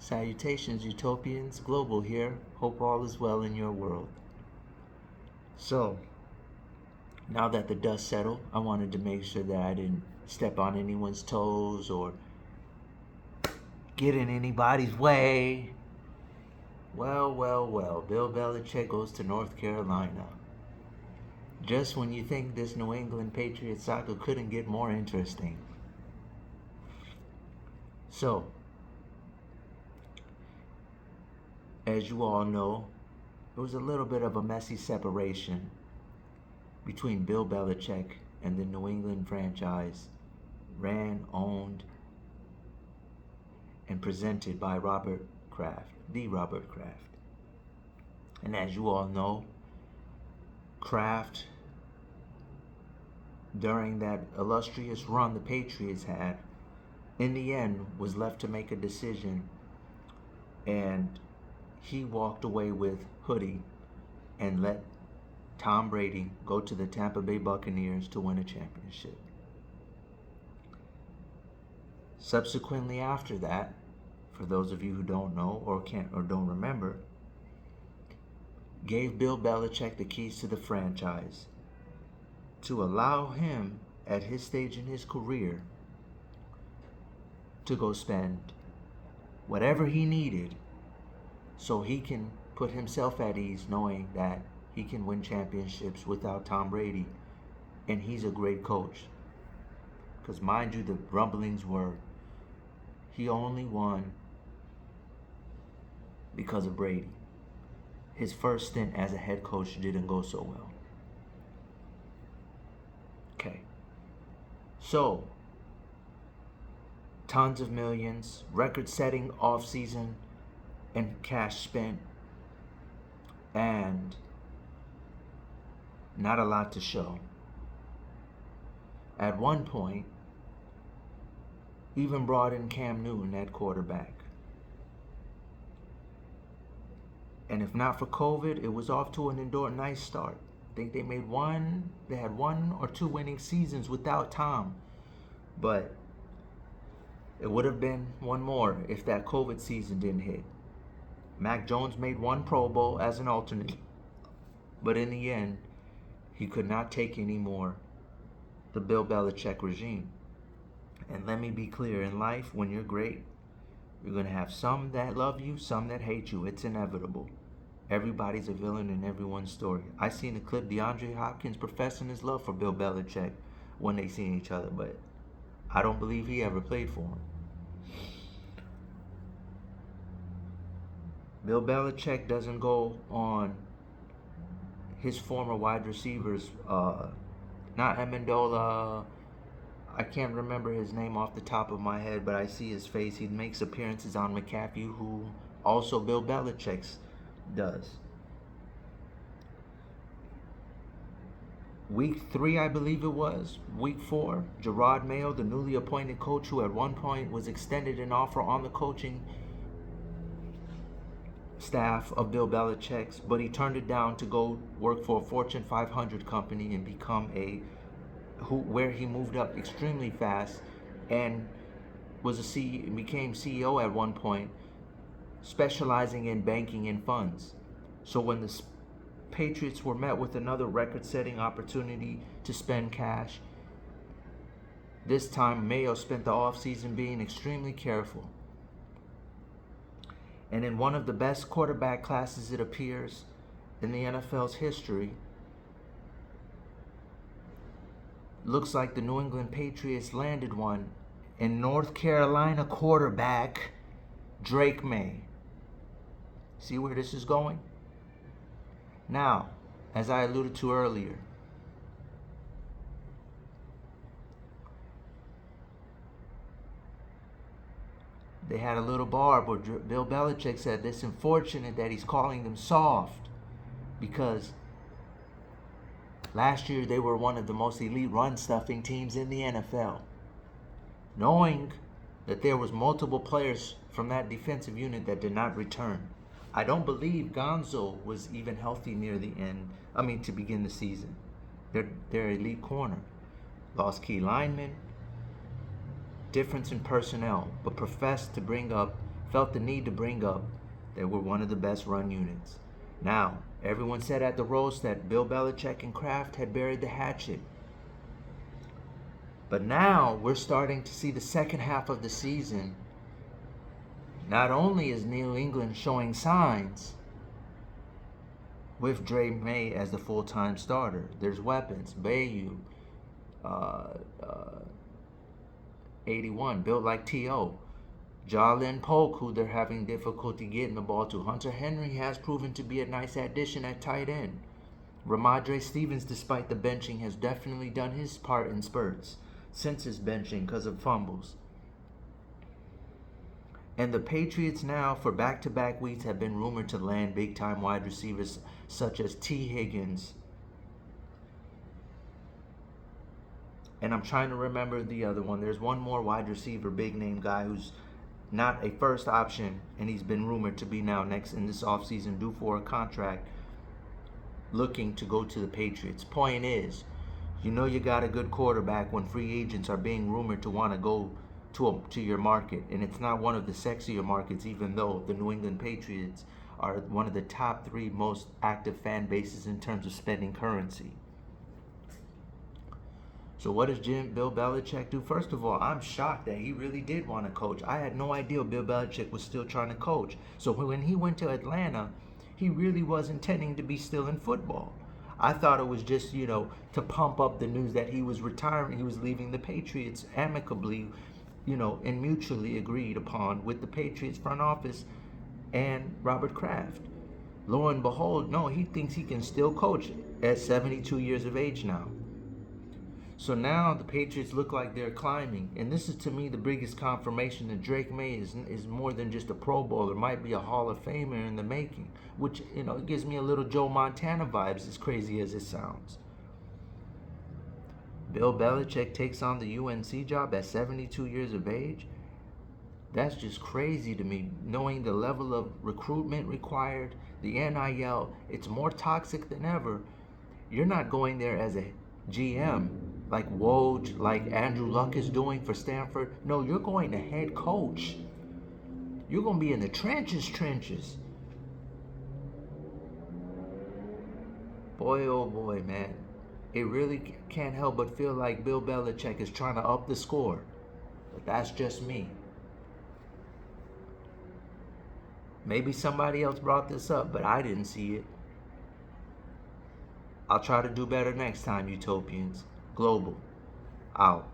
Salutations, Utopians. Global here. Hope all is well in your world. So, now that the dust settled, I wanted to make sure that I didn't step on anyone's toes or get in anybody's way. Well. Bill Belichick goes to North Carolina. Just when you think this New England Patriots saga couldn't get more interesting. So, as you all know, it was a little bit of a messy separation between Bill Belichick and the New England franchise, ran, owned, and presented by Robert Kraft, the Robert Kraft. And as you all know, Kraft, during that illustrious run the Patriots had, in the end was left to make a decision, and he walked away with Hoodie and let Tom Brady go to the Tampa Bay Buccaneers to win a championship. Subsequently after that, for those of you who don't know or can't or don't remember, gave Bill Belichick the keys to the franchise to allow him at his stage in his career to go spend whatever he needed so he can put himself at ease knowing that he can win championships without Tom Brady, and he's a great coach. Because mind you, the rumblings were he only won because of Brady. His first stint as a head coach didn't go so well. Okay. So, tons of millions, record-setting offseason and cash spent, and not a lot to show. At one point, even brought in Cam Newton at quarterback. And if not for COVID, it was off to an nice start. I think they had one or two winning seasons without Tom. But it would have been one more if that COVID season didn't hit. Mac Jones made one Pro Bowl as an alternate. But in the end, he could not take anymore the Bill Belichick regime. And let me be clear, in life, when you're great, you're going to have some that love you, some that hate you. It's inevitable. Everybody's a villain in everyone's story. I seen a clip, DeAndre Hopkins professing his love for Bill Belichick when they seen each other, but I don't believe he ever played for him. Bill Belichick doesn't go on his former wide receivers, not Amendola, I can't remember his name off the top of my head, but I see his face. He makes appearances on McAfee, who also Bill Belichick does. Week 3, I believe it was. Week 4, Gerard Mayo, the newly appointed coach, who at one point was extended an offer on the coaching staff of Bill Belichick's, but he turned it down to go work for a Fortune 500 company and become where he moved up extremely fast and became CEO at one point, specializing in banking and funds. So when the Patriots were met with another record-setting opportunity to spend cash, this time Mayo spent the offseason being extremely careful. And in one of the best quarterback classes, it appears, in the NFL's history, looks like the New England Patriots landed one in North Carolina quarterback Drake May. See where this is going? Now, as I alluded to earlier, they had a little barb where Bill Belichick said it's unfortunate that he's calling them soft because last year they were one of the most elite run-stuffing teams in the NFL. Knowing that there was multiple players from that defensive unit that did not return. I don't believe Gonzo was even healthy near the end. To begin the season. Their elite corner. Lost key linemen. Difference in personnel, but professed to bring up felt the need to bring up they were one of the best run units. Now, everyone said at the roast that Bill Belichick and Kraft had buried the hatchet. But now we're starting to see the second half of the season. Not only is New England showing signs with Dre May as the full-time starter, there's weapons. Bayou, uh, uh, 81, built like T.O. Jalen Polk, who they're having difficulty getting the ball to. Hunter Henry has proven to be a nice addition at tight end. Ramondre Stevens, despite the benching, has definitely done his part in spurts since his benching because of fumbles. And the Patriots now, for back-to-back weeks, have been rumored to land big-time wide receivers such as T. Higgins. And I'm trying to remember the other one. There's one more wide receiver, big-name guy who's not a first option, and he's been rumored to be now next in this offseason, due for a contract, looking to go to the Patriots. Point is, you know you got a good quarterback when free agents are being rumored to want to go to your market, and it's not one of the sexier markets, even though the New England Patriots are one of the top 3 most active fan bases in terms of spending currency. So what does Bill Belichick do? First of all, I'm shocked that he really did want to coach. I had no idea Bill Belichick was still trying to coach. So when he went to Atlanta, he really was intending to be still in football. I thought it was just, to pump up the news that he was retiring. He was leaving the Patriots amicably, and mutually agreed upon with the Patriots front office and Robert Kraft. Lo and behold, no, he thinks he can still coach at 72 years of age now. So now the Patriots look like they're climbing. And this is, to me, the biggest confirmation that Drake May is more than just a Pro Bowler. Might be a Hall of Famer in the making. Which, it gives me a little Joe Montana vibes, as crazy as it sounds. Bill Belichick takes on the UNC job at 72 years of age. That's just crazy to me, knowing the level of recruitment required, the NIL, it's more toxic than ever. You're not going there as a GM like Woj, like Andrew Luck is doing for Stanford. No, you're going to head coach. You're going to be in the trenches. Boy, oh boy, man. It really can't help but feel like Bill Belichick is trying to up the score. But that's just me. Maybe somebody else brought this up, but I didn't see it. I'll try to do better next time, Utopians. Global. Out.